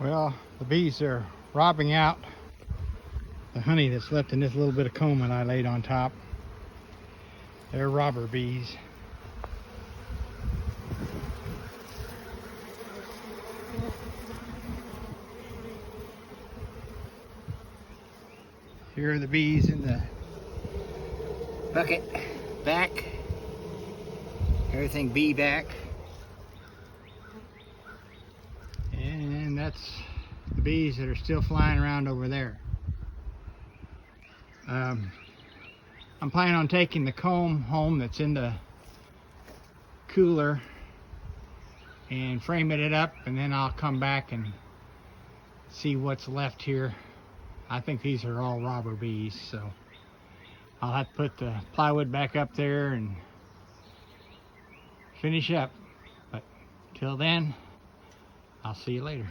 Well, the bees are robbing out the honey that's left in this little bit of comb that I laid on top. They're robber bees. Here are the bees in the bucket back. Everything bee back. And that's the bees that are still flying around over there. I'm planning on taking the comb home that's in the cooler and framing it up, and then I'll come back and see what's left here. I think these are all robber bees, so I'll have to put the plywood back up there and finish up. But till then, I'll see you later.